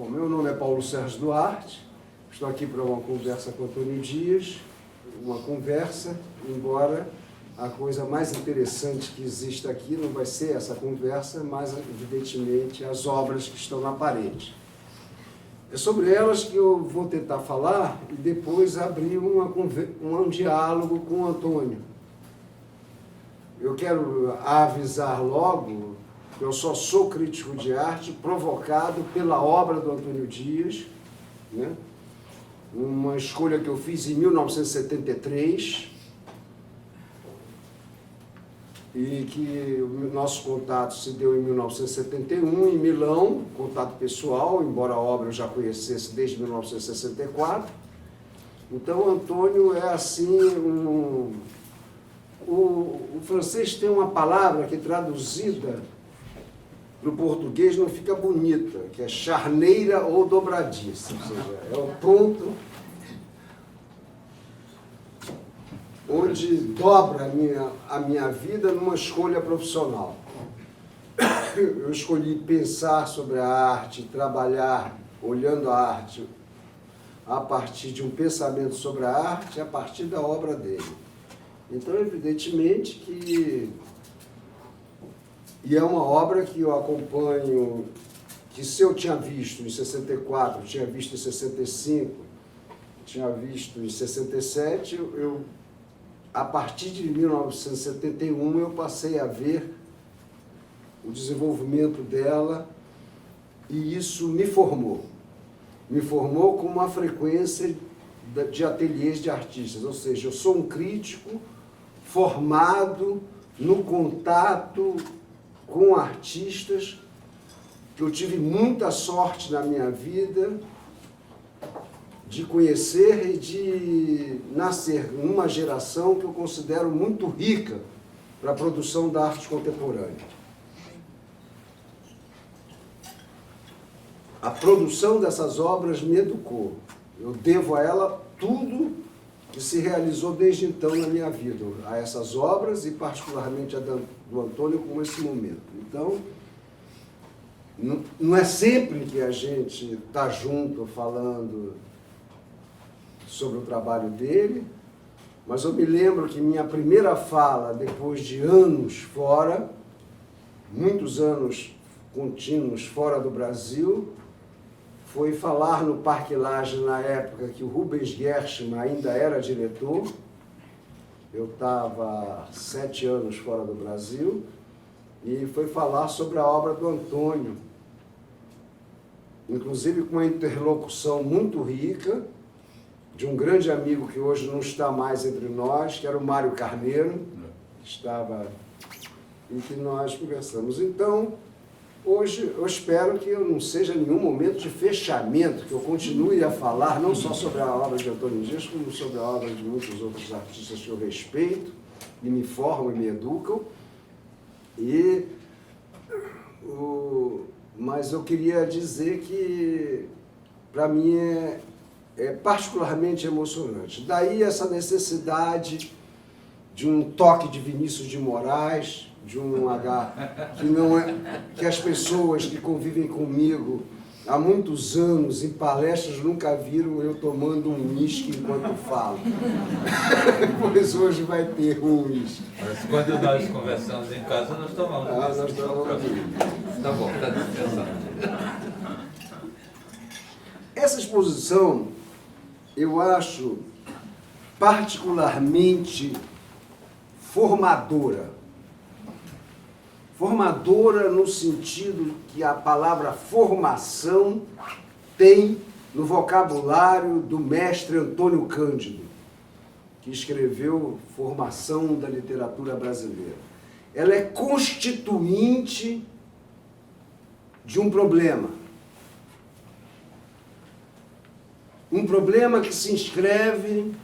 Bom, meu nome é Paulo Sérgio Duarte, estou aqui para uma conversa com Antônio Dias, uma conversa, embora a coisa mais interessante que existe aqui não vai ser essa conversa, mas, evidentemente, as obras que estão na parede. É sobre elas que eu vou tentar falar e depois abrir um diálogo com o Antônio. Eu quero avisar logo que eu só sou crítico de arte provocado pela obra do Antônio Dias, né? Uma escolha que eu fiz em 1973 e que o nosso contato se deu em 1971 em Milão, contato pessoal, embora a obra eu já conhecesse desde 1964. Então, o Antônio é assim, o francês tem uma palavra que traduzida para o português não fica bonita, que é charneira ou dobradiça, ou seja, é o ponto onde dobra a minha vida numa escolha profissional. Eu escolhi pensar sobre a arte, trabalhar olhando a arte a partir de um pensamento sobre a arte, a partir da obra dele. Então, evidentemente que... E é uma obra que eu acompanho, que se eu tinha visto em 64, tinha visto em 65, tinha visto em 67, a partir de 1971 eu passei a ver o desenvolvimento dela e isso me formou. Me formou com uma frequência de ateliês de artistas, ou seja, eu sou um crítico formado no contato com artistas, que eu tive muita sorte na minha vida de conhecer e de nascer numa geração que eu considero muito rica para a produção da arte contemporânea. A produção dessas obras me educou. Eu devo a ela tudo que se realizou desde então na minha vida, a essas obras e particularmente a do Antônio como esse momento. Então, não é sempre que a gente está junto falando sobre o trabalho dele, mas eu me lembro que minha primeira fala, depois de anos fora, muitos anos contínuos fora do Brasil, foi falar no Parque Lage na época que o Rubens Gershman ainda era diretor. Eu estava 7 anos fora do Brasil e foi falar sobre a obra do Antônio, inclusive com uma interlocução muito rica de um grande amigo que hoje não está mais entre nós, que era o Mário Carneiro, que estava e que nós conversamos. Então, hoje, eu espero que eu não seja nenhum momento de fechamento, que eu continue a falar não só sobre a obra de Antônio Dias, como sobre a obra de muitos outros artistas que eu respeito, e me formam e me educam. Mas eu queria dizer que, para mim, é particularmente emocionante. Daí essa necessidade de um toque de Vinícius de Moraes, de um que as pessoas que convivem comigo há muitos anos em palestras nunca viram eu tomando um uísque enquanto falo. Pois hoje vai ter um uísque. Mas quando nós conversamos em casa, nós tomamos. Nós tomamos. Tá bom, está dispensado. Essa exposição, eu acho particularmente formadora. Formadora no sentido que a palavra formação tem no vocabulário do mestre Antônio Cândido, que escreveu Formação da Literatura Brasileira. Ela é constituinte de um problema. Um problema que se inscreve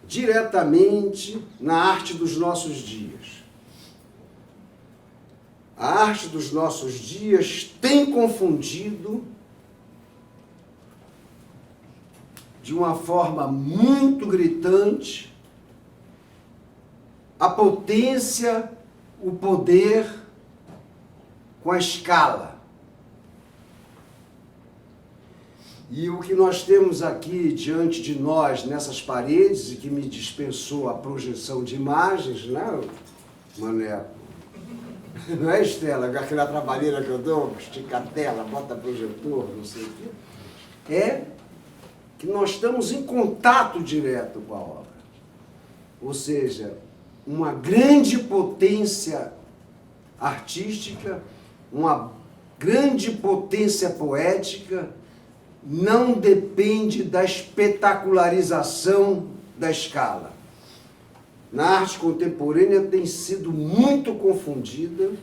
diretamente na arte dos nossos dias. A arte dos nossos dias tem confundido de uma forma muito gritante a potência, o poder com a escala. E o que nós temos aqui diante de nós, nessas paredes, e que me dispensou a projeção de imagens, né, Maneco? Não é, Estela? Aquela trabalheira que eu dou, estica a tela, bota projetor, não sei o quê. É que nós estamos em contato direto com a obra. Ou seja, uma grande potência artística, uma grande potência poética, não depende da espetacularização da escala. Na arte contemporânea tem sido muito confundida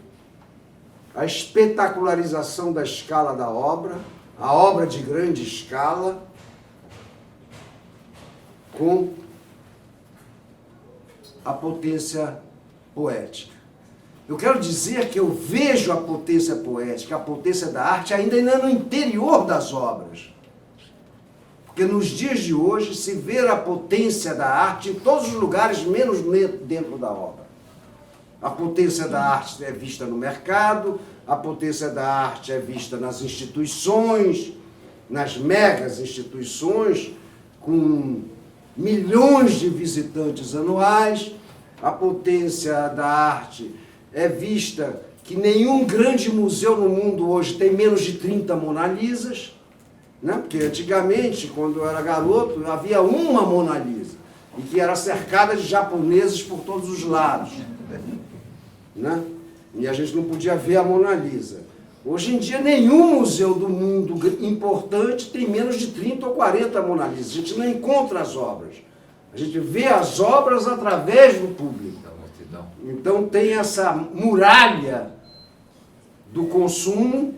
a espetacularização da escala da obra, a obra de grande escala, com a potência poética. Eu quero dizer que eu vejo a potência poética, a potência da arte ainda no interior das obras. Porque nos dias de hoje se vê a potência da arte em todos os lugares, menos dentro da obra. A potência da arte é vista no mercado, a potência da arte é vista nas instituições, nas megas instituições, com milhões de visitantes anuais. A potência da arte é vista que nenhum grande museu no mundo hoje tem menos de 30 Mona Lisas, né? Porque antigamente, quando eu era garoto, havia uma Mona Lisa, e que era cercada de japoneses por todos os lados, né? E a gente não podia ver a Mona Lisa. Hoje em dia, nenhum museu do mundo importante tem menos de 30 ou 40 Mona Lisas. A gente não encontra as obras. A gente vê as obras através do público. Então tem essa muralha do consumo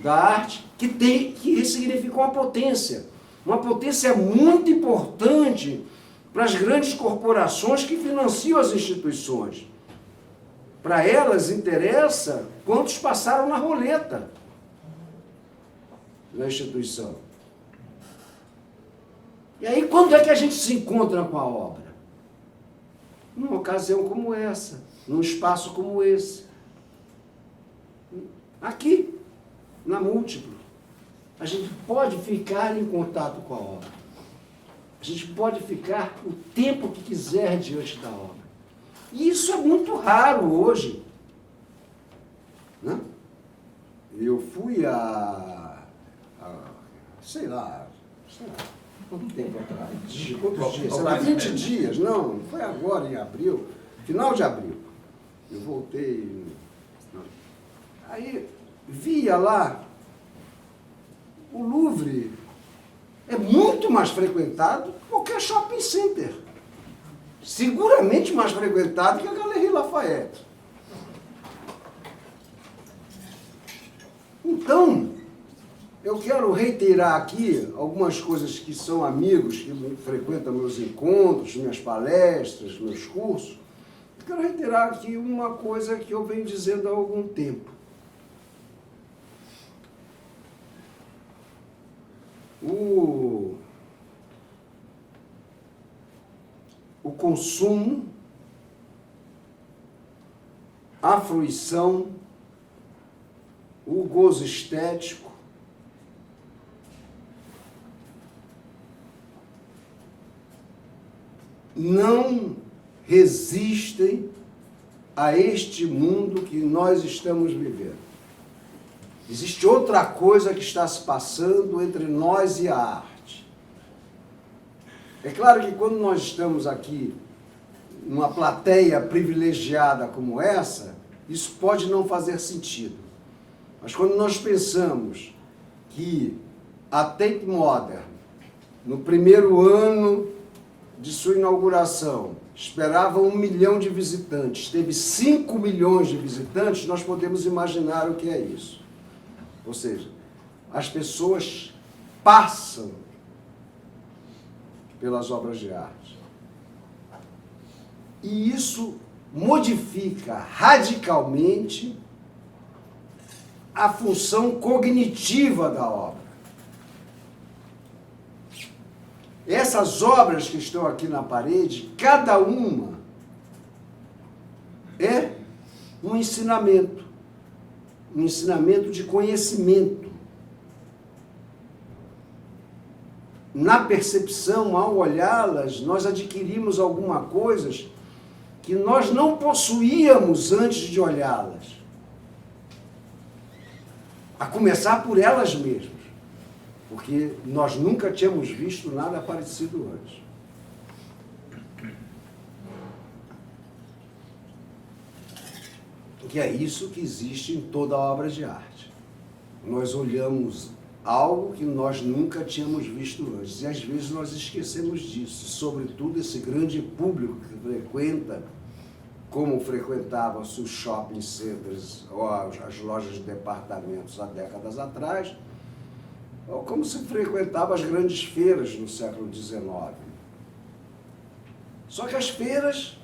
da arte que significa uma potência muito importante para as grandes corporações que financiam as instituições. Para elas interessa quantos passaram na roleta na instituição. E aí, quando é que a gente se encontra com a obra? Numa ocasião como essa, num espaço como esse. Aqui, na Múltiplo, a gente pode ficar em contato com a obra. A gente pode ficar o tempo que quiser diante da obra. E isso é muito raro hoje. Né? Eu fui sei lá, quanto tempo atrás? Quantos dias? Sei lá, 20 dias? Não, foi agora em abril, final de abril. Eu voltei. Aí via lá, o Louvre é muito mais frequentado que qualquer shopping center. Seguramente mais frequentado que a Galeria Lafayette. Então, eu quero reiterar aqui algumas coisas que são amigos que frequentam meus encontros, minhas palestras, meus cursos. Eu quero reiterar aqui uma coisa que eu venho dizendo há algum tempo. O consumo, a fruição, o gozo estético, não resistem a este mundo que nós estamos vivendo. Existe outra coisa que está se passando entre nós e a arte. É claro que quando nós estamos aqui numa plateia privilegiada como essa, isso pode não fazer sentido. Mas quando nós pensamos que a Tate Modern, no primeiro ano de sua inauguração, esperava 1 milhão de visitantes, teve 5 milhões de visitantes, nós podemos imaginar o que é isso. Ou seja, as pessoas passam pelas obras de arte. E isso modifica radicalmente a função cognitiva da obra. Essas obras que estão aqui na parede, cada uma é um ensinamento de conhecimento. na percepção, ao olhá-las, nós adquirimos algumas coisas que nós não possuíamos antes de olhá-las. A começar por elas mesmas, porque nós nunca tínhamos visto nada parecido antes. Que é isso que existe em toda obra de arte. Nós olhamos algo que nós nunca tínhamos visto antes, e às vezes nós esquecemos disso, sobretudo esse grande público que frequenta, como frequentava-se os shopping centers ou as lojas de departamentos há décadas atrás, ou como se frequentava as grandes feiras no século XIX. Só que as feiras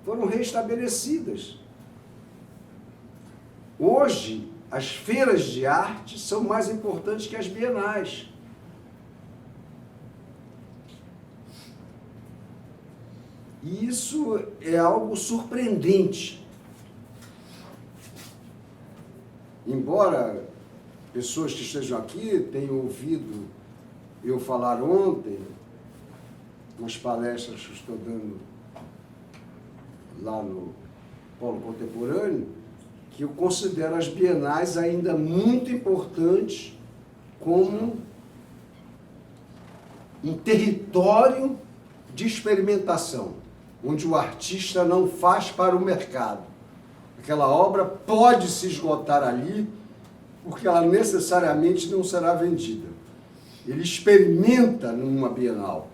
foram reestabelecidas. Hoje, as feiras de arte são mais importantes que as bienais. E isso é algo surpreendente. Embora pessoas que estejam aqui tenham ouvido eu falar ontem, nas palestras que estou dando lá no Polo Contemporâneo, que eu considero as bienais ainda muito importantes como um território de experimentação, onde o artista não faz para o mercado. Aquela obra pode se esgotar ali, porque ela necessariamente não será vendida. Ele experimenta numa bienal,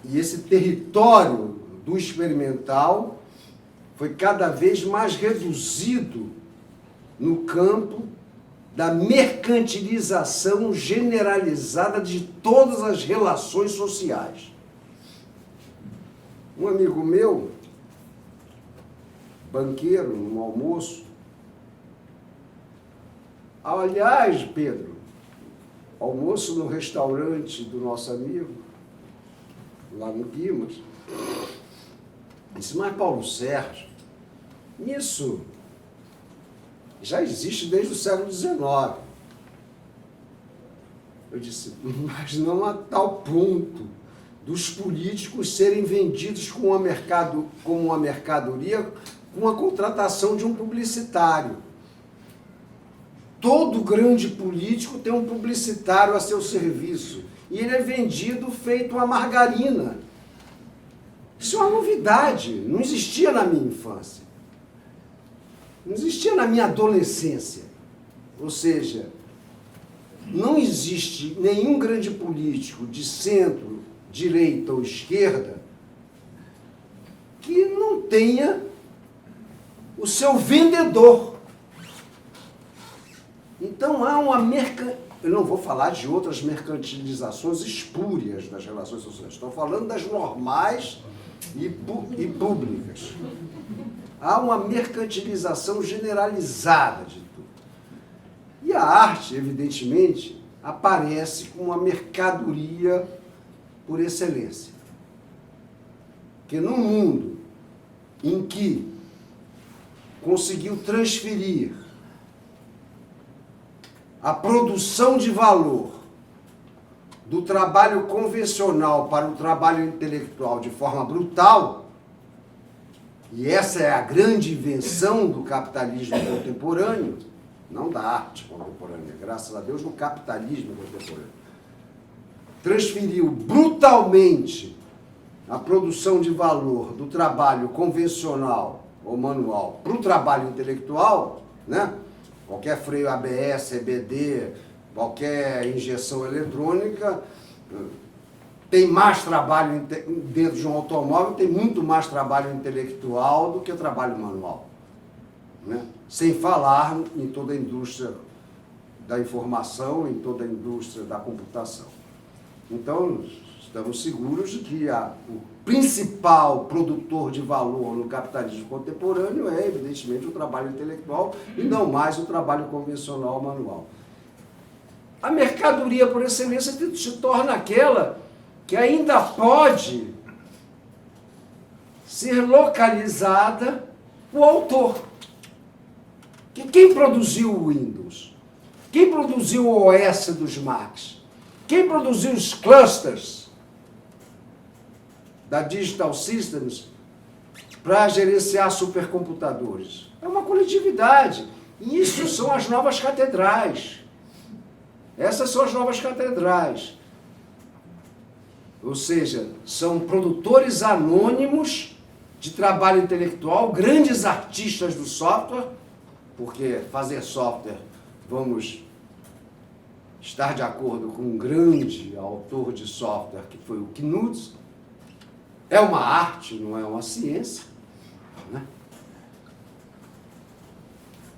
e esse território do experimental foi cada vez mais reduzido no campo da mercantilização generalizada de todas as relações sociais. Um amigo meu, banqueiro, num almoço, aliás, Pedro, almoço no restaurante do nosso amigo, lá no Guimas, disse, mas Paulo Sérgio, isso já existe desde o século XIX. Eu disse, mas não a tal ponto dos políticos serem vendidos como uma mercadoria com a contratação de um publicitário. Todo grande político tem um publicitário a seu serviço. E ele é vendido feito uma margarina. Isso é uma novidade. Não existia na minha infância. Não existia na minha adolescência. Ou seja, não existe nenhum grande político de centro, direita ou esquerda que não tenha o seu vendedor. Então há uma eu não vou falar de outras mercantilizações espúrias das relações sociais. Estou falando das normais e públicas. Há uma mercantilização generalizada de tudo. E a arte, evidentemente, aparece como uma mercadoria por excelência. Porque num mundo em que conseguiu transferir a produção de valor do trabalho convencional para o trabalho intelectual de forma brutal, e essa é a grande invenção do capitalismo contemporâneo, não da arte contemporânea, graças a Deus, do capitalismo contemporâneo. Transferiu brutalmente a produção de valor do trabalho convencional ou manual para o trabalho intelectual, né? Qualquer freio ABS, EBD, qualquer injeção eletrônica, tem mais trabalho dentro de um automóvel, tem muito mais trabalho intelectual do que trabalho manual. Né? Sem falar em toda a indústria da informação, em toda a indústria da computação. Então, estamos seguros de que o principal produtor de valor no capitalismo contemporâneo é, evidentemente, o trabalho intelectual e não mais o trabalho convencional manual. A mercadoria por excelência se torna aquela que ainda pode ser localizada o autor. Que quem produziu o Windows? Quem produziu o OS dos Macs? Quem produziu os clusters da Digital Systems para gerenciar supercomputadores? É uma coletividade. E isso são as novas catedrais. Essas são as novas catedrais. Ou seja, são produtores anônimos de trabalho intelectual, grandes artistas do software, porque fazer software, vamos estar de acordo com um grande autor de software, que foi o Knudsen, é uma arte, não é uma ciência, né?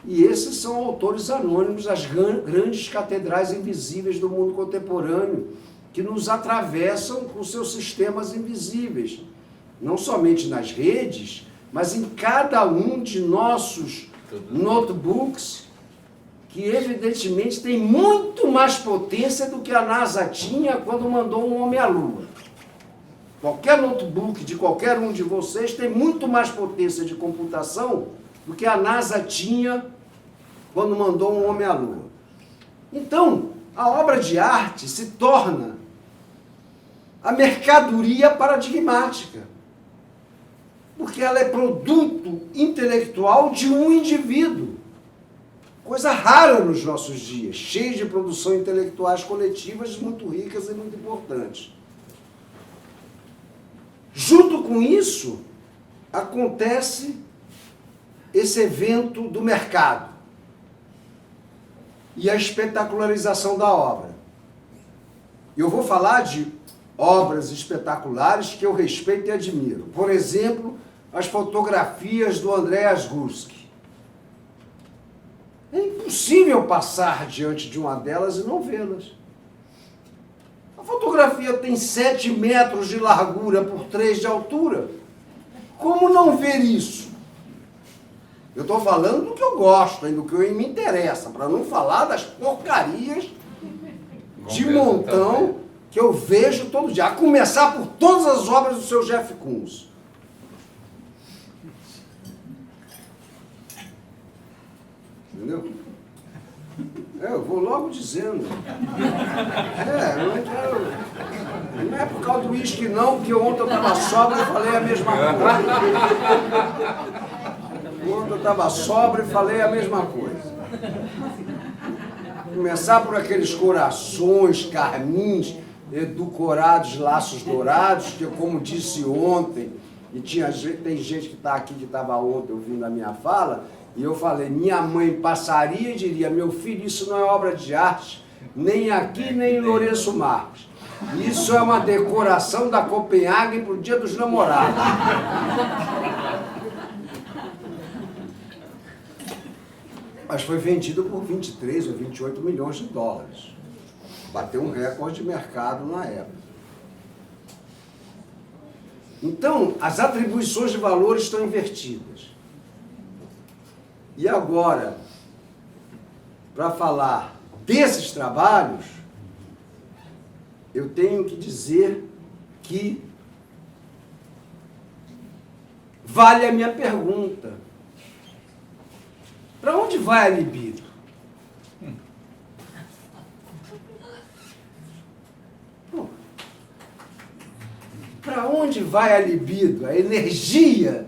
E esses são autores anônimos das grandes catedrais invisíveis do mundo contemporâneo, que nos atravessam com seus sistemas invisíveis, não somente nas redes, mas em cada um de nossos notebooks, que evidentemente tem muito mais potência do que a NASA tinha quando mandou um homem à Lua. Qualquer notebook de qualquer um de vocês tem muito mais potência de computação do que a NASA tinha quando mandou um homem à Lua. Então, a obra de arte se torna a mercadoria paradigmática, porque ela é produto intelectual de um indivíduo. Coisa rara nos nossos dias, cheia de produções intelectuais coletivas muito ricas e muito importantes. Junto com isso, acontece esse evento do mercado e a espetacularização da obra. Eu vou falar de obras espetaculares que eu respeito e admiro. Por exemplo, as fotografias do Andreas Gursky. É impossível passar diante de uma delas e não vê-las. A fotografia tem 7 metros de largura por 3 de altura. Como não ver isso? Eu estou falando do que eu gosto, do que me interessa, para não falar das porcarias de montão que eu vejo todo dia. A começar por todas as obras do seu Jeff Koons. Entendeu? Eu vou logo dizendo. Não é por causa do uísque não, porque ontem eu estava sóbrio e falei a mesma coisa. Ontem eu estava sóbrio e falei a mesma coisa. Começar por aqueles corações, carmins, edulcorados, laços dourados, que eu, como disse ontem, e tem gente que está aqui que estava ontem ouvindo a minha fala, e eu falei, minha mãe passaria e diria, meu filho, isso não é obra de arte, nem aqui, nem em Lourenço Marques. Isso é uma decoração da Copenhague para o Dia dos Namorados. Mas foi vendido por 23 ou 28 milhões de dólares. Bateu um recorde de mercado na época. Então, as atribuições de valor estão invertidas. E agora, para falar desses trabalhos, eu tenho que dizer que vale a minha pergunta. Para onde vai a libido? Para onde vai a libido? A energia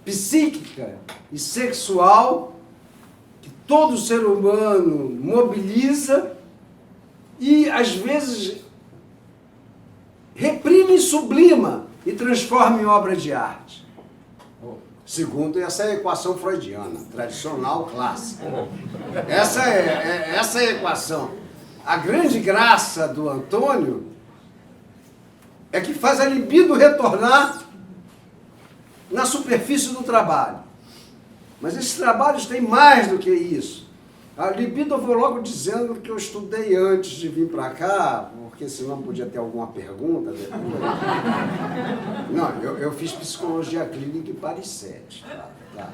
psíquica e sexual que todo ser humano mobiliza e, às vezes, reprime e sublima e transforma em obra de arte. Segundo essa é a equação freudiana, tradicional, clássica. Essa é a equação. A grande graça do Antônio é que faz a libido retornar na superfície do trabalho. Mas esses trabalhos têm mais do que isso. A libido, eu vou logo dizendo que eu estudei antes de vir para cá, porque senão podia ter alguma pergunta depois. Não, eu fiz psicologia clínica em Paris 7. Tá.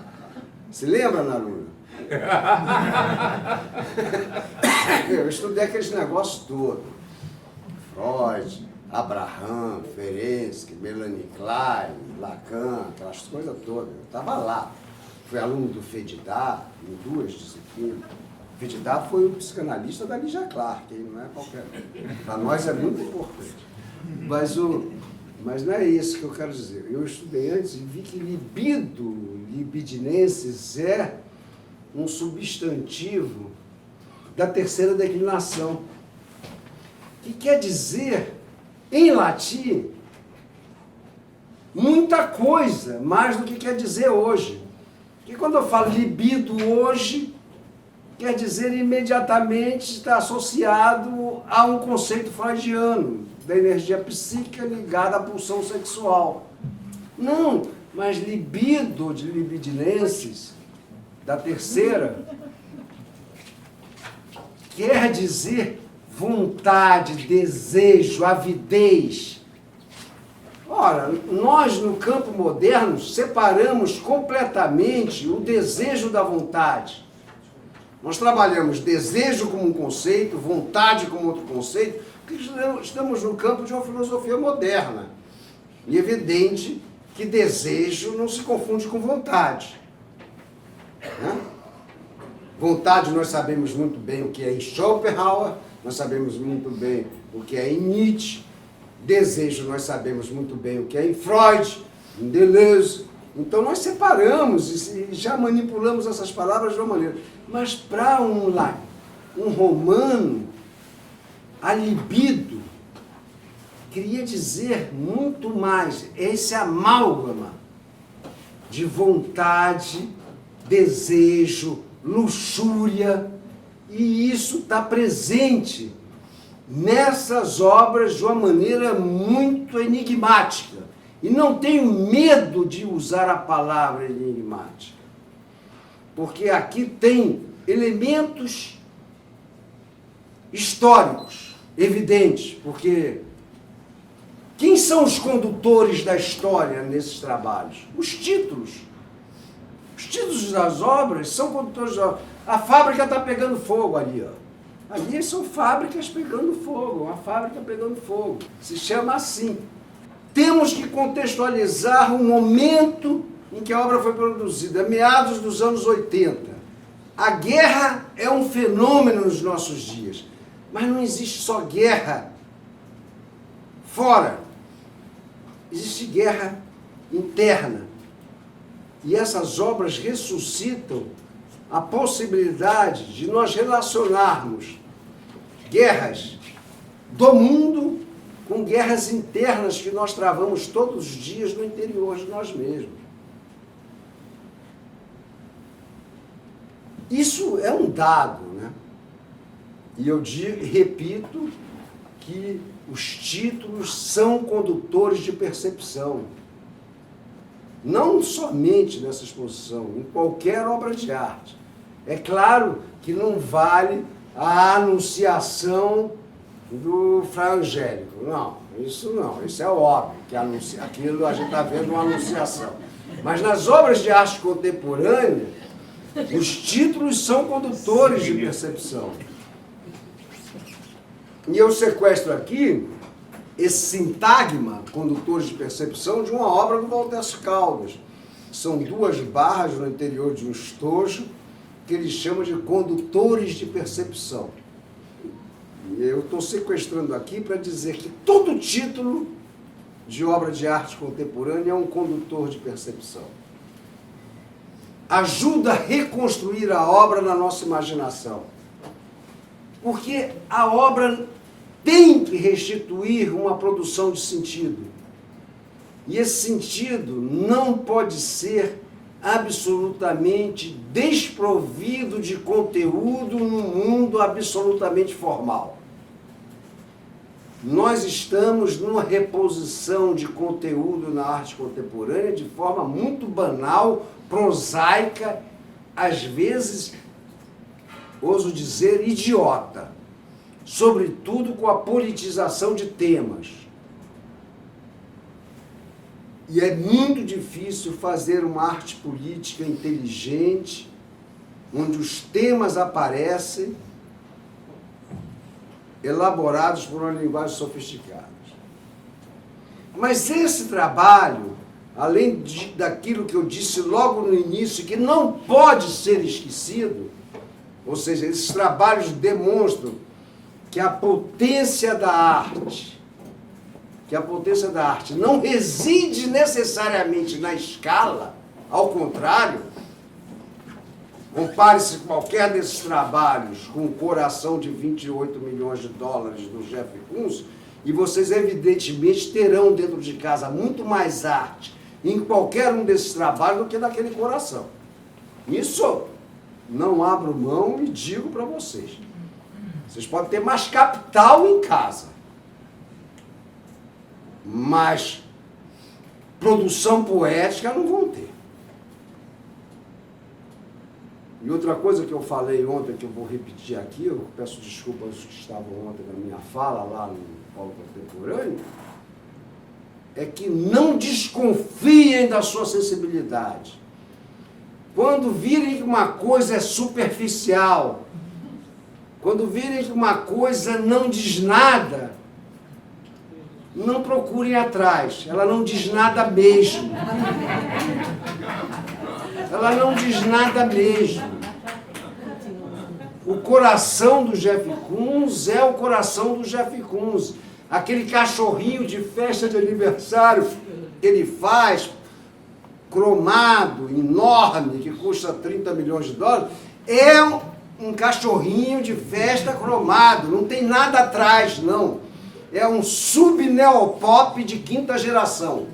Se lembra, Naruna? Eu estudei aqueles negócios todos. Freud, Abraham, Ferenczi, Melanie Klein, Lacan, aquelas coisas todas. Eu estava lá. Fui aluno do FEDIDA, em 2 disciplinas. Vidal foi o psicanalista da Lígia Clark, hein? Não é qualquer. Para nós é muito importante. Mas não é isso que eu quero dizer. Eu estudei antes e vi que libido, libidinenses, é um substantivo da terceira declinação, que quer dizer, em latim, muita coisa, mais do que quer dizer hoje. Porque quando eu falo libido hoje, quer dizer imediatamente está associado a um conceito freudiano, da energia psíquica ligada à pulsão sexual. Não, mas libido de libidinenses, da terceira, quer dizer vontade, desejo, avidez. Ora, nós no campo moderno separamos completamente o desejo da vontade. Nós trabalhamos desejo como um conceito, vontade como outro conceito, porque estamos no campo de uma filosofia moderna. E é evidente que desejo não se confunde com vontade. Né? Vontade nós sabemos muito bem o que é em Schopenhauer, nós sabemos muito bem o que é em Nietzsche. Desejo nós sabemos muito bem o que é em Freud, em Deleuze. Então nós separamos e já manipulamos essas palavras de uma maneira. Mas para um romano, a libido queria dizer muito mais. Esse amálgama de vontade, desejo, luxúria, e isso está presente nessas obras de uma maneira muito enigmática. E não tenho medo de usar a palavra enigmática, porque aqui tem elementos históricos, evidentes, porque quem são os condutores da história nesses trabalhos? Os títulos. Os títulos das obras são condutores da obra. A fábrica está pegando fogo ali, ó. Ali são fábricas pegando fogo, uma fábrica pegando fogo. Se chama assim. Temos que contextualizar o momento em que a obra foi produzida, meados dos anos 80. A guerra é um fenômeno nos nossos dias, mas não existe só guerra fora. Existe guerra interna. E essas obras ressuscitam a possibilidade de nós relacionarmos guerras do mundo com guerras internas que nós travamos todos os dias no interior de nós mesmos. Isso é um dado, né? E eu repito que os títulos são condutores de percepção. Não somente nessa exposição, em qualquer obra de arte. É claro que não vale a anunciação do Fra Angélico. Não, isso é óbvio, que aquilo a gente está vendo uma anunciação. Mas nas obras de arte contemporânea, os títulos são condutores de percepção. E eu sequestro aqui esse sintagma, condutores de percepção, de uma obra do Valtécio Caldas. São 2 barras no interior de um estojo que ele chama de condutores de percepção. E eu estou sequestrando aqui para dizer que todo título de obra de arte contemporânea é um condutor de percepção. Ajuda a reconstruir a obra na nossa imaginação. Porque a obra tem que restituir uma produção de sentido. E esse sentido não pode ser absolutamente desprovido de conteúdo num mundo absolutamente formal. Nós estamos numa reposição de conteúdo na arte contemporânea de forma muito banal, prosaica, às vezes, ouso dizer, idiota. Sobretudo com a politização de temas. E é muito difícil fazer uma arte política inteligente, onde os temas aparecem elaborados por uma linguagem sofisticada. Mas esse trabalho, além daquilo que eu disse logo no início, que não pode ser esquecido, Ou seja, esses trabalhos demonstram que a potência da arte, não reside necessariamente na escala, ao contrário. Compare-se qualquer desses trabalhos com o coração de 28 milhões de dólares do Jeff Koons, e vocês evidentemente terão dentro de casa muito mais arte em qualquer um desses trabalhos do que naquele coração. Isso não abro mão e digo para vocês. Vocês podem ter mais capital em casa, mas produção poética não vão ter. E outra coisa que eu falei ontem, que eu vou repetir aqui, eu peço desculpas aos que estavam ontem na minha fala lá no Paulo Contemporâneo, é que não desconfiem da sua sensibilidade. Quando virem que uma coisa é superficial, quando virem que uma coisa não diz nada, não procurem atrás, ela não diz nada mesmo. Ela não diz nada mesmo. O coração do Jeff Koons é o coração do Jeff Koons. Aquele cachorrinho de festa de aniversário que ele faz, cromado, enorme, que custa 30 milhões de dólares, é um cachorrinho de festa cromado. Não tem nada atrás, não. É um sub-neopop de quinta geração.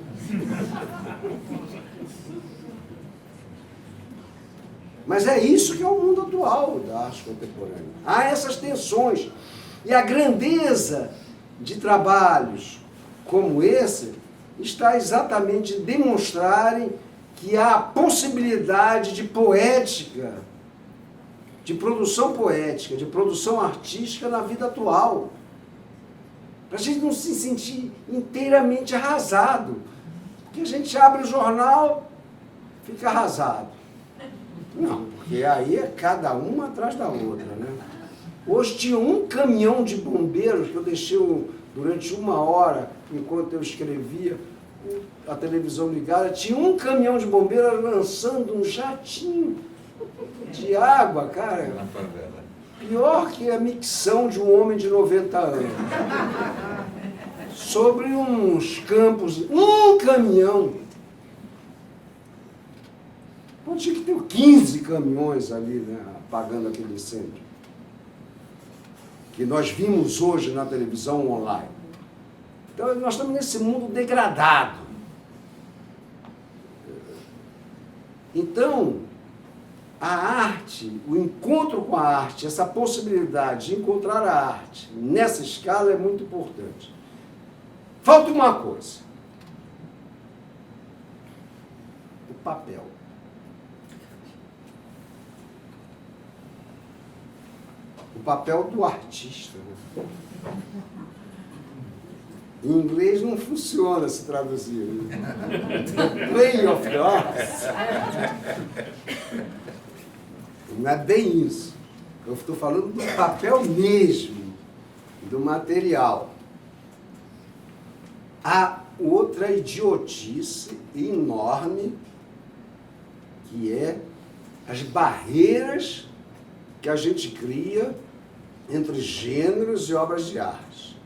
Mas é isso que é o mundo atual da arte contemporânea. Há essas tensões. E a grandeza de trabalhos como esse está exatamente em demonstrarem que há possibilidade de poética, de produção poética, de produção artística na vida atual. Para a gente não se sentir inteiramente arrasado. Porque a gente abre o jornal, fica arrasado. Não, porque aí é cada uma atrás da outra, né? Hoje tinha um caminhão de bombeiros que eu deixei durante 1 hora, enquanto eu escrevia, a televisão ligada, tinha um caminhão de bombeiros lançando um jatinho de água, cara. Pior que a micção de um homem de 90 anos. Sobre uns campos, um caminhão. Então tinha que ter 15 caminhões ali, né, apagando aquele incêndio. Que nós vimos hoje na televisão online. Então nós estamos nesse mundo degradado. Então, a arte, o encontro com a arte, essa possibilidade de encontrar a arte nessa escala é muito importante. Falta uma coisa. O papel. O papel do artista. Né? Em inglês não funciona se traduzir. Né? The play of the arts. Não é bem isso. Eu estou falando do papel mesmo, do material. Há outra idiotice enorme, que é as barreiras que a gente cria entre gêneros e obras de arte.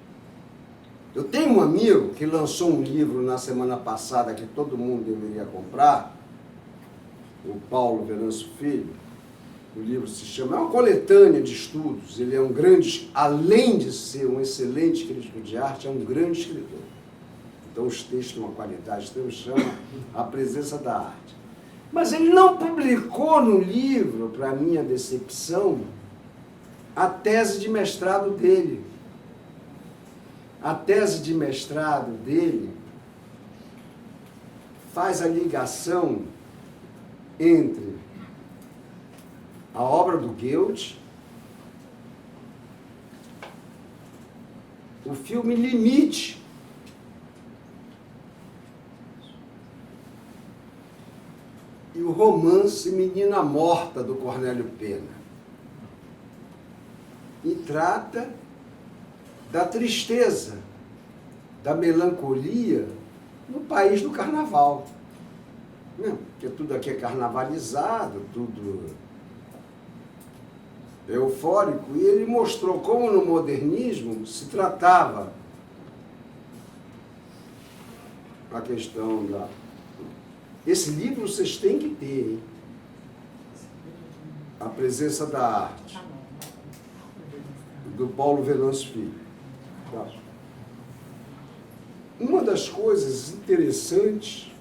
Eu tenho um amigo que lançou um livro na semana passada que todo mundo deveria comprar, o Paulo Venâncio Filho. O livro se chama, é uma coletânea de estudos, ele é um grande, além de ser um excelente crítico de arte, é um grande escritor. Então os textos têm uma qualidade, então chama A Presença da Arte. Mas ele não publicou no livro, para minha decepção, a tese de mestrado dele. A tese de mestrado dele faz a ligação entre a obra do Goethe, o filme Limite, e o romance Menina Morta, do Cornélio Pena. E trata da tristeza, da melancolia no país do carnaval. Não, porque tudo aqui é carnavalizado, tudo eufórico, e ele mostrou como no modernismo se tratava a questão da... Esse livro vocês têm que ter, hein? A Presença da Arte, do Paulo Venâncio Filho. Tá? Uma das coisas interessantes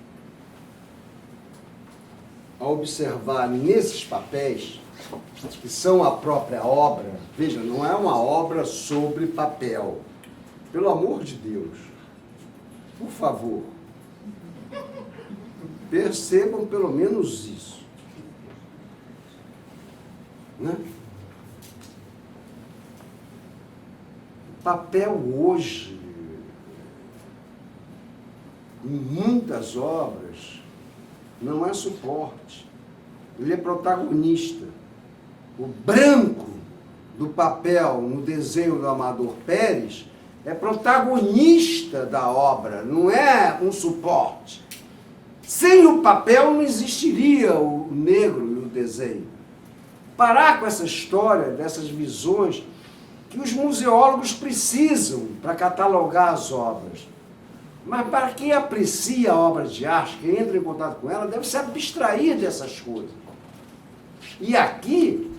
a observar nesses papéis, que são a própria obra, veja, não é uma obra sobre papel. Pelo amor de Deus, por favor, percebam pelo menos isso. Né? Papel hoje, em muitas obras, não é suporte, ele é protagonista. O branco do papel no desenho do Amador Pérez é protagonista da obra, não é um suporte. Sem o papel não existiria o negro e o desenho. Parar com essa história, dessas visões, que os museólogos precisam para catalogar as obras. Mas para quem aprecia a obra de arte, quem entra em contato com ela, deve se abstrair dessas coisas. E aqui,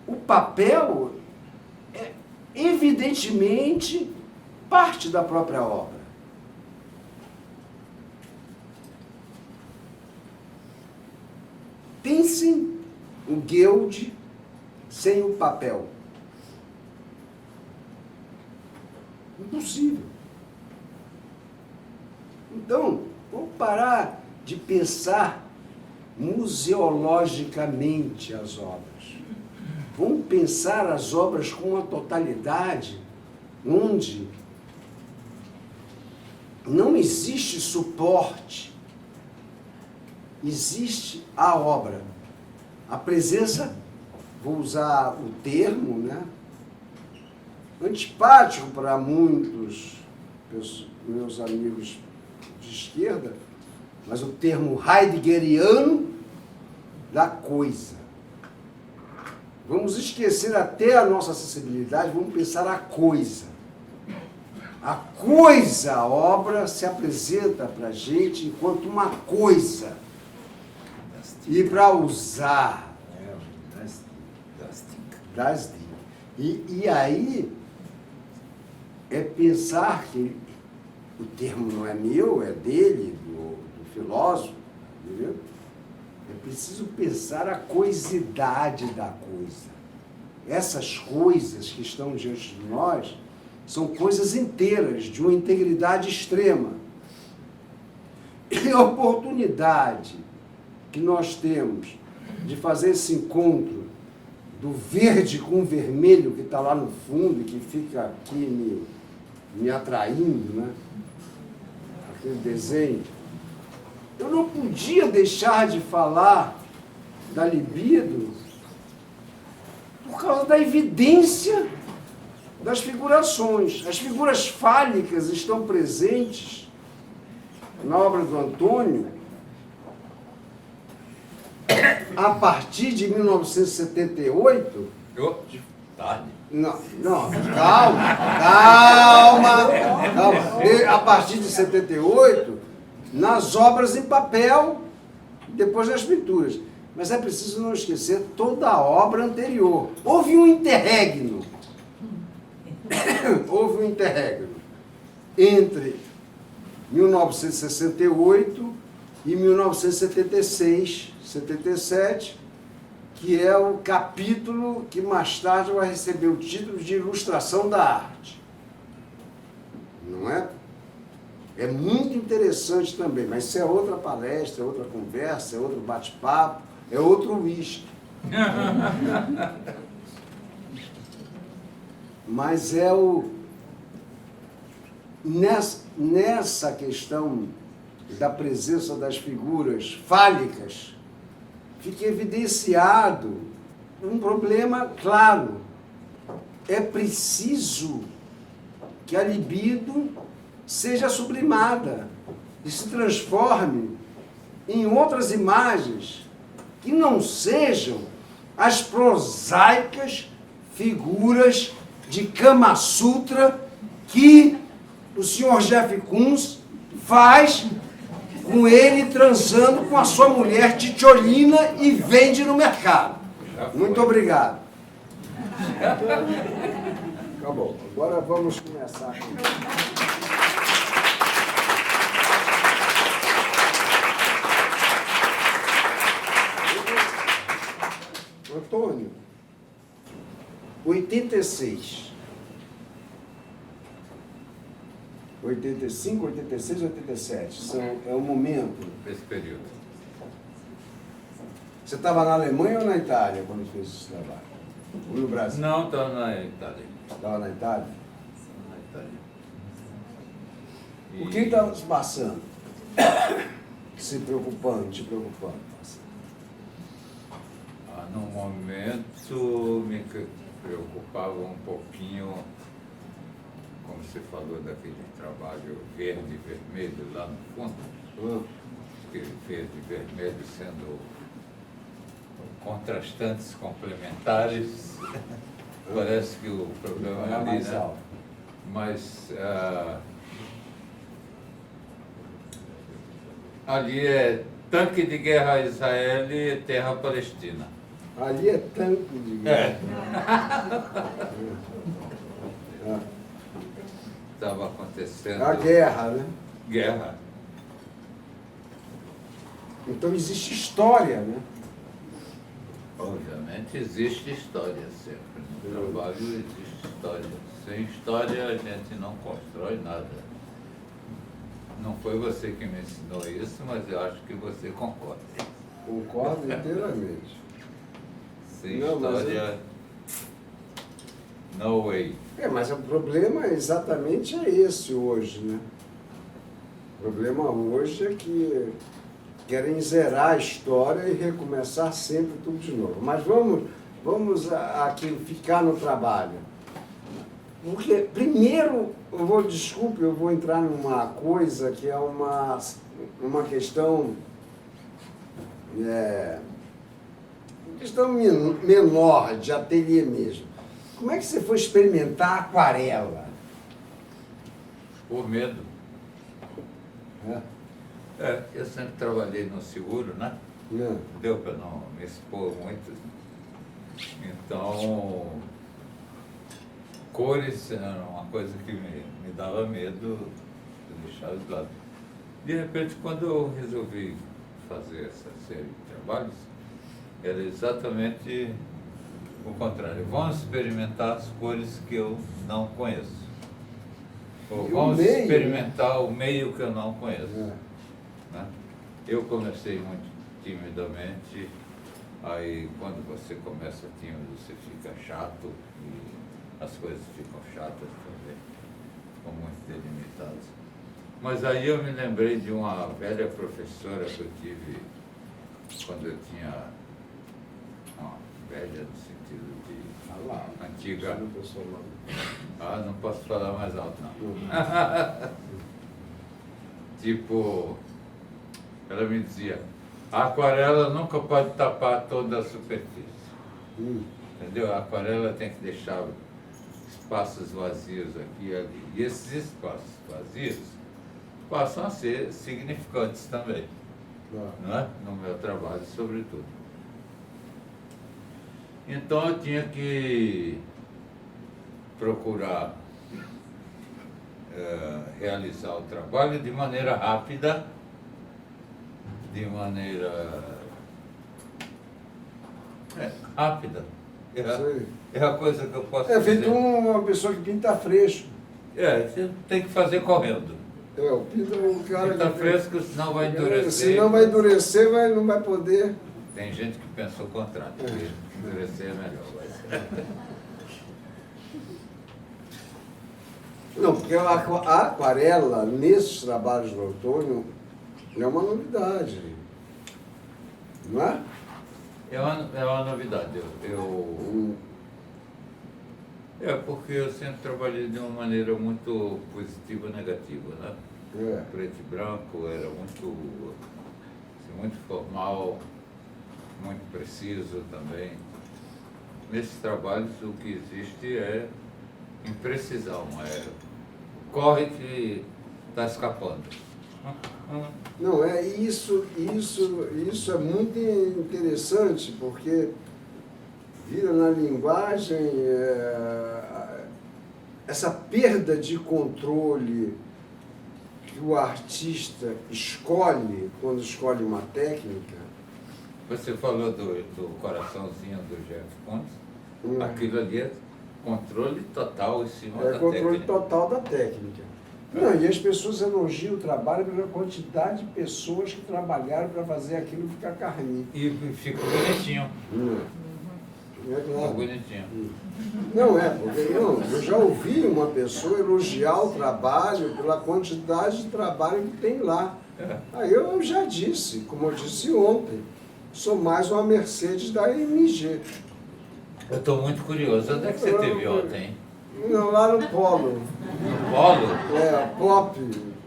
o papel é evidentemente parte da própria obra. Pensem o Guild sem o papel. Impossível. Então, vamos parar de pensar museologicamente as obras. Vamos pensar as obras com uma totalidade onde não existe suporte, existe a obra. A presença, vou usar o termo, né? Antipático para muitos meus amigos de esquerda, mas o termo heideggeriano da coisa. Vamos esquecer até a nossa acessibilidade, vamos pensar a coisa. A coisa, a obra, se apresenta para a gente enquanto uma coisa. E para usar... E aí, é pensar que o termo não é meu, é dele, do filósofo, entendeu? É preciso pensar a coisidade da coisa. Essas coisas que estão diante de nós são coisas inteiras, de uma integridade extrema. E a oportunidade que nós temos de fazer esse encontro do verde com o vermelho que está lá no fundo e que fica aqui me atraindo, né? Aquele desenho. Eu não podia deixar de falar da libido por causa da evidência das figurações. As figuras fálicas estão presentes na obra do Antônio a partir de 1978. Não, calma. A partir de 78, nas obras em papel, depois nas pinturas. Mas é preciso não esquecer toda a obra anterior. Houve um interregno entre 1968 e 1976, 77, que é o capítulo que mais tarde vai receber o título de Ilustração da Arte. Não é? É muito interessante também, mas isso é outra palestra, é outra conversa, é outro bate-papo, é outro uísque. Mas é nessa questão da presença das figuras fálicas, fica evidenciado um problema claro. É preciso que a libido seja sublimada e se transforme em outras imagens que não sejam as prosaicas figuras de Kama Sutra que o senhor Jeff Koons faz com ele transando com a sua mulher titiolina e vende no mercado. Muito obrigado. Acabou. Agora vamos começar. Antônio, 86. 85, 86, 87. É o momento. Esse período. Você estava na Alemanha ou na Itália quando fez esse trabalho? Ou no Brasil? Não, estava na Itália. Estava na Itália? Na Itália. O que estava se passando? Se preocupando, te preocupando. No momento me preocupava um pouquinho, como você falou, daquele trabalho verde e vermelho lá no fundo, aquele verde e vermelho sendo contrastantes complementares. Parece que o problema é ali, né? Mas ali é tanque de guerra a Israel e terra palestina. Ali é tanque de guerra. Estava acontecendo. A guerra, né? Guerra. Então existe história, né? Obviamente existe história sempre. No trabalho existe história. Sem história a gente não constrói nada. Não foi você que me ensinou isso, mas eu acho que você concorda. Concordo inteiramente. Sem história, no way. Mas o problema exatamente é esse hoje, né? O problema hoje é que querem zerar a história e recomeçar sempre tudo de novo. Mas vamos aqui ficar no trabalho. Porque, primeiro, eu vou entrar numa coisa que é uma questão, menor, de ateliê mesmo. Como é que você foi experimentar a aquarela? Por medo. Eu sempre trabalhei no seguro, né? Deu para não me expor muito. Então, cores era uma coisa que me dava medo de deixar de lado. De repente, quando eu resolvi fazer essa série de trabalhos, era exatamente o contrário. Vamos experimentar as cores que eu não conheço. Ou vamos experimentar o meio que eu não conheço. Né? Eu comecei muito timidamente, aí quando você começa tímido, você fica chato e as coisas ficam chatas também, ficam muito delimitadas. Mas aí eu me lembrei de uma velha professora que eu tive quando eu tinha, velha no sentido de antiga. Não posso falar mais alto, não. Tipo, ela me dizia, a aquarela nunca pode tapar toda a superfície. Entendeu? A aquarela tem que deixar espaços vazios aqui e ali. E esses espaços vazios passam a ser significantes também, não é? No meu trabalho, sobretudo. Então eu tinha que procurar realizar o trabalho de maneira rápida, rápida. É a coisa que eu posso dizer. É feito uma pessoa que pinta fresco. Você tem que fazer correndo. O cara pinta fresco, senão vai endurecer. Senão vai endurecer, não vai poder. Tem gente que pensa o contrário, que endurecer é melhor. Não, porque a aquarela, nesses trabalhos do Antônio, é uma novidade. Não é? É uma novidade. Porque eu sempre trabalhei de uma maneira muito positiva e negativa, né? Preto e branco, era muito formal, muito preciso também. nesses trabalhos o que existe é imprecisão, corre que está escapando. Não, isso é muito interessante, porque vira na linguagem essa perda de controle que o artista escolhe quando escolhe uma técnica. Você falou do coraçãozinho do Jeff Koons, aquilo ali é controle total em cima da técnica. É controle total da técnica. Não, e as pessoas elogiam o trabalho pela quantidade de pessoas que trabalharam para fazer aquilo ficar carninho. E fica bonitinho. É claro. Bonitinho. Não porque eu já ouvi uma pessoa elogiar o trabalho pela quantidade de trabalho que tem lá. Aí eu já disse, como eu disse ontem, sou mais uma Mercedes da AMG. Eu estou muito curioso. Onde é que você teve ontem, hein? Não, lá no Polo. No Polo?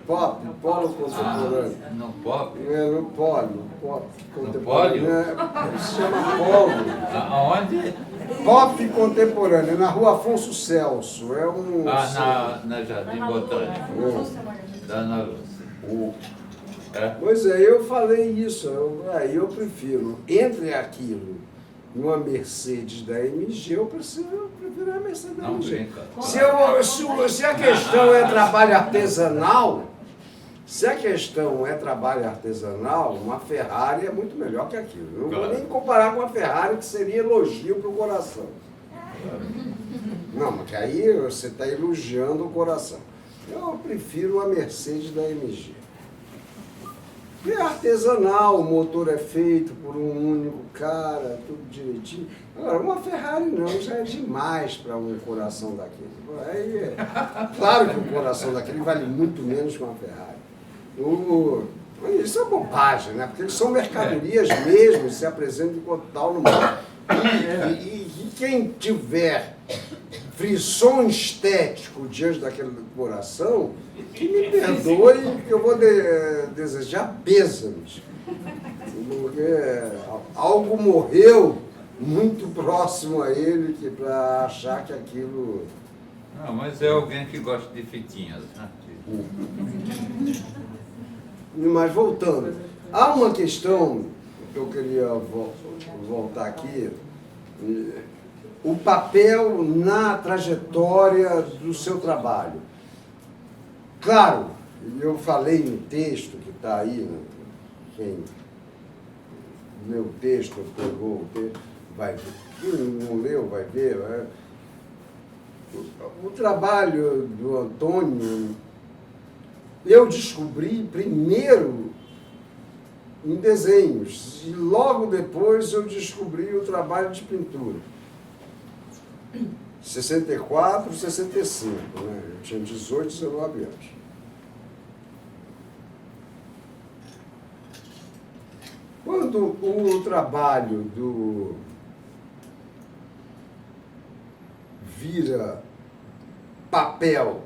Polo contemporâneo. No Pop? No Polo. Pop No contemporâneo. Pólio? Se chama Polo. Aonde? Pop contemporâneo, na Rua Afonso Celso. É um. Na Jardim Botânico. Da Ana Lúcia. Pois é, eu falei isso. Eu prefiro, entre aquilo e uma Mercedes da MG, eu prefiro a Mercedes da MG. Se a questão é trabalho artesanal, uma Ferrari é muito melhor que aquilo. Eu não vou nem comparar com a Ferrari, que seria elogio para o coração. Não, mas aí você está elogiando o coração. Eu prefiro a Mercedes da MG. É artesanal, o motor é feito por um único cara, tudo direitinho. Agora, uma Ferrari não, já é demais para um coração daquele. Aí, claro que o coração daquele vale muito menos que uma Ferrari. Isso é bobagem, né? Porque eles são mercadorias mesmo, se apresentam como tal no mundo. E quem tiver frisson estético diante daquele coração, que me perdoe, que eu vou desejar pêsames. Porque algo morreu muito próximo a ele para achar que aquilo... Não, mas é alguém que gosta de fitinhas, né? Mas voltando, há uma questão que eu queria voltar aqui, o papel na trajetória do seu trabalho. Claro, eu falei no texto que está aí, né? Quem leu o texto, pegou o texto, vai ver. Quem não leu, vai ver. O trabalho do Antônio, eu descobri primeiro em desenhos, e logo depois eu descobri o trabalho de pintura. 64, 65, né? Eu tinha 18, 19 anos. Quando o trabalho vira papel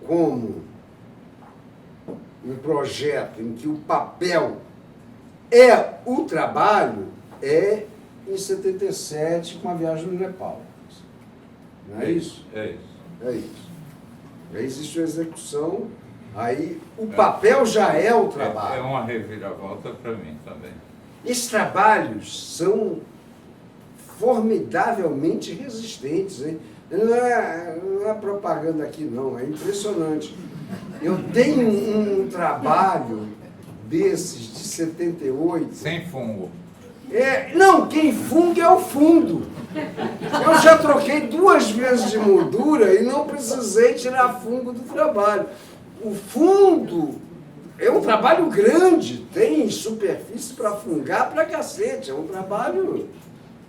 como um projeto em que o papel é o trabalho, é em 77 com a viagem no Nepal. Não é isso? É isso. É isso. Aí existe a execução, aí o papel já é o trabalho. É uma reviravolta para mim também. Esses trabalhos são formidavelmente resistentes, hein? Não é propaganda aqui, não, é impressionante. Eu tenho um trabalho desses de 78. Sem fungo. Não, quem funga é o fundo. Eu já troquei 2 vezes de moldura e não precisei tirar fungo do trabalho. O fundo é um trabalho grande, tem superfície para fungar pra cacete. É um trabalho,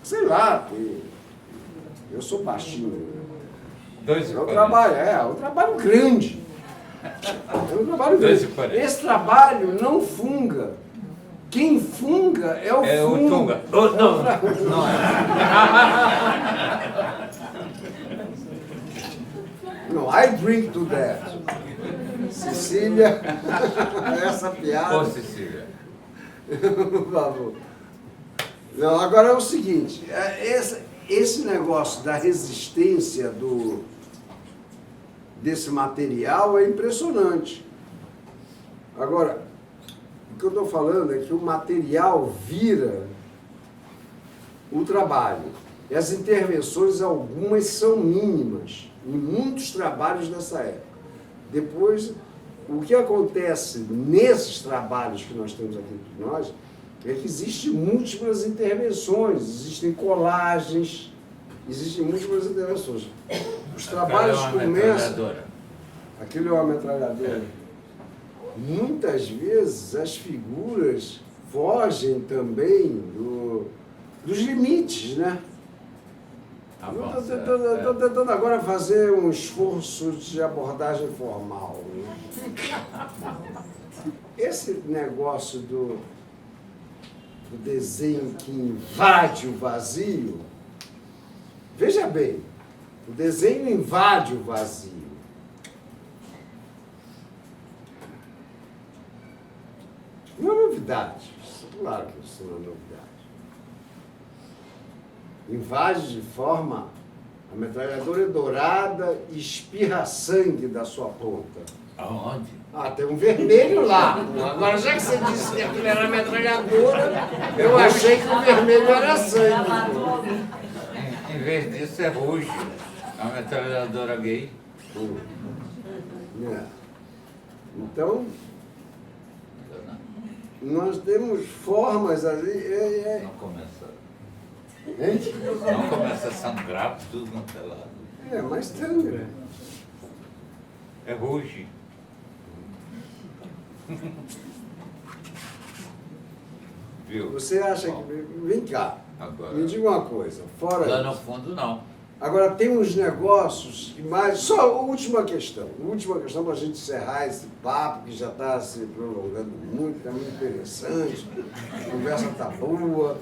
sei lá, eu sou baixinho. É um trabalho grande. É um trabalho grande. Esse trabalho não funga. Quem funga é o fundo. O tunga. Não é. Não, I drink to that. Cecília, essa piada. Ô, Cecília. Por favor. Não, agora é o seguinte, esse negócio da resistência desse material é impressionante. Agora, o que eu estou falando é que o material vira o trabalho. E as intervenções, algumas são mínimas, em muitos trabalhos dessa época. Depois, o que acontece nesses trabalhos que nós temos aqui entre nós é que existem múltiplas intervenções, existem colagens, existem múltiplas intervenções. Os trabalhos começam... Aquilo é uma metralhadora. Muitas vezes as figuras fogem também dos limites, né? Estou tentando agora fazer um esforço de abordagem formal. Né? Esse negócio do desenho que invade o vazio, veja bem, o desenho invade o vazio. Não é novidade, claro que isso não é novidade. Invade de forma... A metralhadora é dourada e espirra sangue da sua ponta. Aonde? Ah, tem um vermelho lá. Agora, já que você disse que aquilo era metralhadora, eu achei que o vermelho era sangue. Em vez disso é roxo. A metralhadora gay. É. Então, nós temos formas ali... Não começa. Hein? Não começa a sangrar por tudo quanto é lado. Mas sangra. É roxo. Viu? Você acha que... Vem cá, Agora, me diga uma coisa. Fora lá no isso. fundo, não. Agora, tem uns negócios que mais... Só a última questão para a gente encerrar esse papo, que já está se prolongando muito, está muito interessante, a conversa está boa,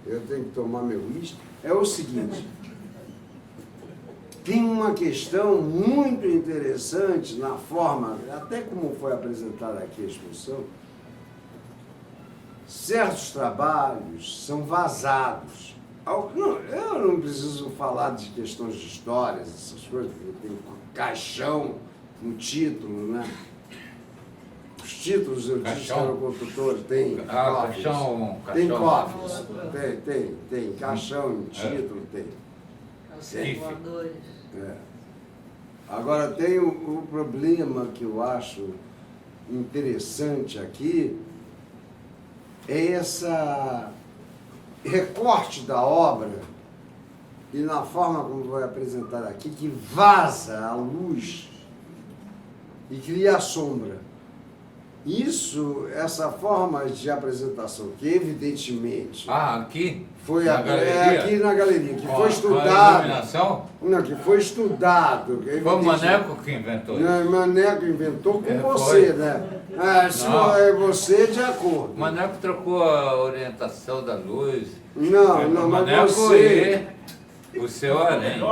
eu tenho que tomar meu uísque. É o seguinte, tem uma questão muito interessante na forma, até como foi apresentada aqui a exposição, certos trabalhos são vazados. Eu não preciso falar de questões de histórias, essas coisas, porque tem caixão no título, né? Os títulos, eu disse que eram construtores, tem cofres. Tem cofres, tem caixão no título, tem. É. Agora, tem o problema que eu acho interessante aqui, é essa recorte da obra e na forma como foi apresentada aqui, que vaza a luz e cria a sombra. Isso, essa forma de apresentação, que evidentemente... aqui? Foi na galeria? Aqui na galeria, que foi A estudado. iluminação? Não, que foi estudado. Foi o Maneco que inventou isso. Não, o Maneco inventou com você, foi. né? Se Não. você de acordo. O Maneco trocou a orientação da luz. Não, O mas Maneco você... o seu harém.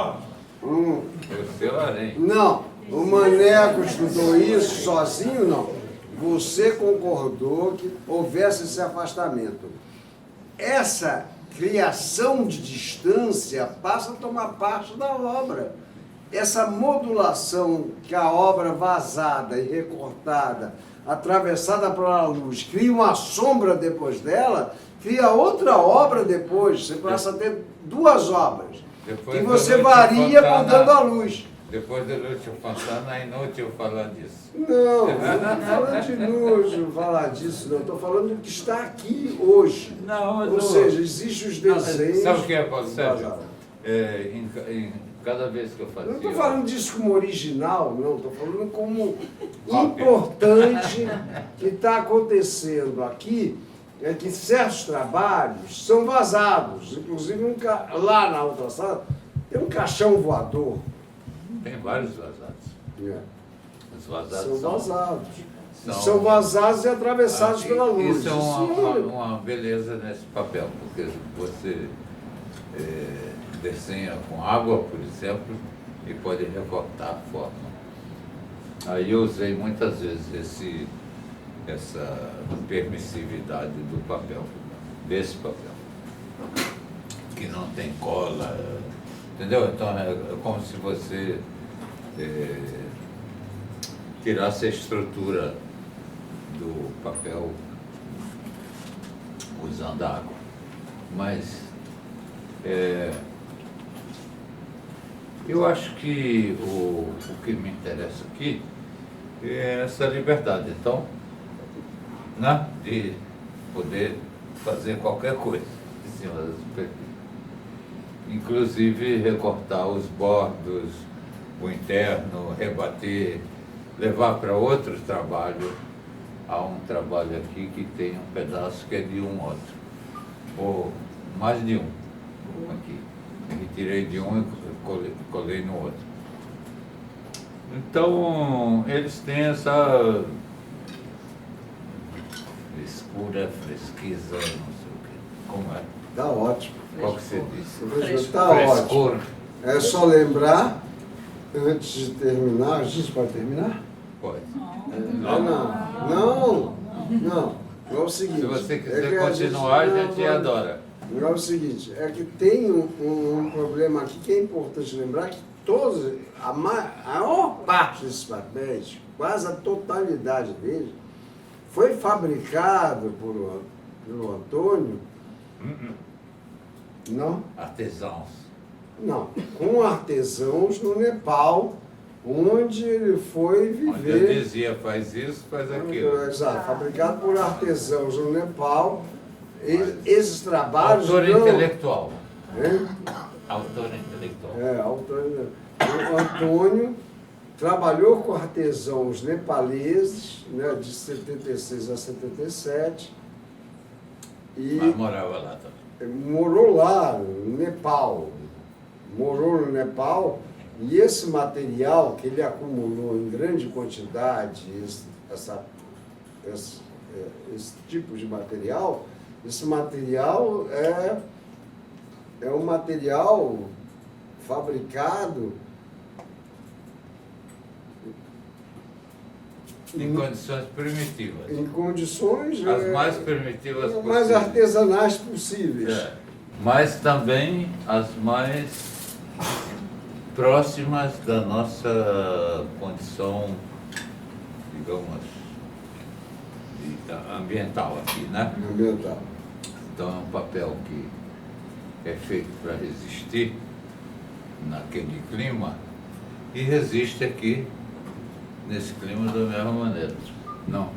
Hum. O seu harém. Não, o Maneco estudou isso sozinho, não. Você concordou que houvesse esse afastamento. Essa criação de distância passa a tomar parte da obra. Essa modulação que a obra vazada e recortada, atravessada pela luz, cria uma sombra depois dela, cria outra obra depois. Você passa a ter duas obras. Depois que você varia mudando a luz. Depois de Lúcio Fontana, é inútil falar disso. Não, não estou falando de inútil falar disso, não. Estou falando do que está aqui hoje. Não, Ou seja, existem os desenhos... Sabe o que é, Paulo Sérgio? Cada vez que eu fazia... Não estou falando disso como original, não. Estou falando como importante que está acontecendo aqui, é que certos trabalhos são vazados. Inclusive, lá na outra sala, tem um caixão voador. Tem vários vazados. Os vazados são vazados. São, são vazados e atravessados pela luz. Isso é uma beleza nesse papel, porque você desenha com água, por exemplo, e pode recortar a forma. Aí eu usei muitas vezes essa permissividade do papel, desse papel. que não tem cola, entendeu? Então é como se você tirasse a estrutura do papel usando água. Mas eu acho que o que me interessa aqui é essa liberdade, então, né, de poder fazer qualquer coisa em cima da superfície. Inclusive recortar os bordos, o interno, rebater, levar para outro trabalho. Há um trabalho aqui que tem um pedaço que é de um outro, ou mais de um, aqui. Eu retirei de um e colei no outro. Então, eles têm essa frescura, fresqueza, não sei o quê. Como é? Tá ótimo. Qual que você disse? Está ótimo. Frescor. É só lembrar, antes de terminar, a gente pode terminar? Pode. Não. É o seguinte. Se você quiser é que continuar, a gente não, adora. É o seguinte, é que tem um problema aqui que é importante lembrar que todos, a maior parte desses papéis, quase a totalidade deles, foi fabricado pelo Antônio, não? Artesãos. Não, com artesãos no Nepal, onde ele foi Onde eu viver. dizia, faz isso, faz aquilo. Exato, fabricado por artesãos no Nepal. Esses trabalhos. Autor não, intelectual. hein? Autor intelectual. O Antônio trabalhou com artesãos nepaleses, né, de 76 a 77. E Mas morava lá também. morou lá, no Nepal. Morou no Nepal. E esse material que ele acumulou em grande quantidade, esse tipo de material, esse material é um material fabricado Em condições primitivas. em condições As mais primitivas possíveis. mais artesanais possíveis. Mas também as mais próximas da nossa condição, digamos, ambiental aqui, né? Ambiental. Então é um papel que é feito para resistir naquele clima e resiste aqui nesse clima da mesma maneira. Não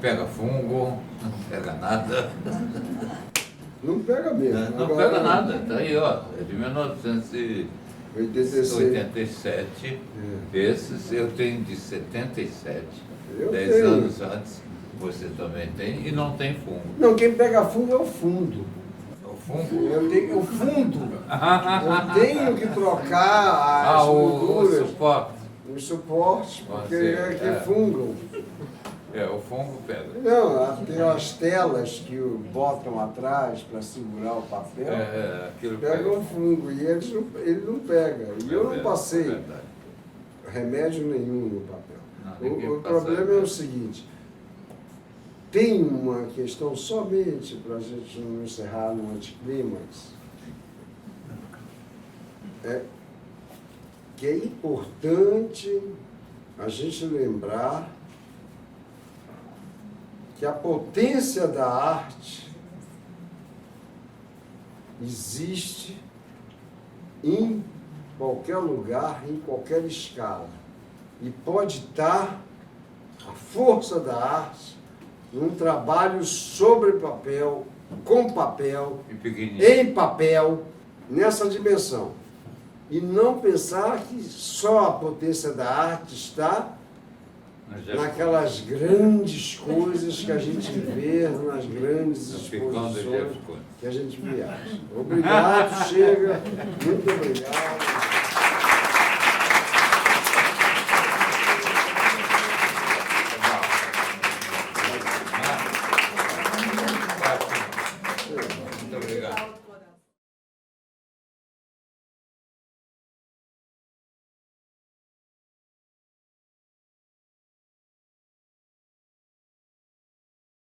pega fungo, não pega nada. Não pega mesmo. Não Agora, pega nada, tá aí, ó. É de 1987. Esses eu tenho de 77. Eu 10 tenho. anos antes, você também tem, e não tem fungo. Não, quem pega fungo é o fundo. O fungo? Eu tenho o fundo. Eu tenho que trocar as o molduras, suporte. os suportes, porque Você- que fungam. O fungo pega. Não, tem as telas que botam atrás para segurar o papel. Aquilo Pega pega. o fungo e ele não pega. E eu não passei Verdade. remédio nenhum no papel. Não, ninguém O passa problema é o remédio. seguinte, tem uma questão somente para a gente não encerrar no anticlímax, que é importante a gente lembrar que a potência da arte existe em qualquer lugar, em qualquer escala. E pode estar a força da arte num trabalho sobre papel, com papel, E pequenininho. em papel, nessa dimensão. E não pensar que só a potência da arte está naquelas grandes coisas que a gente vê, nas grandes exposições que a gente viaja. Obrigado, chega. Muito obrigado.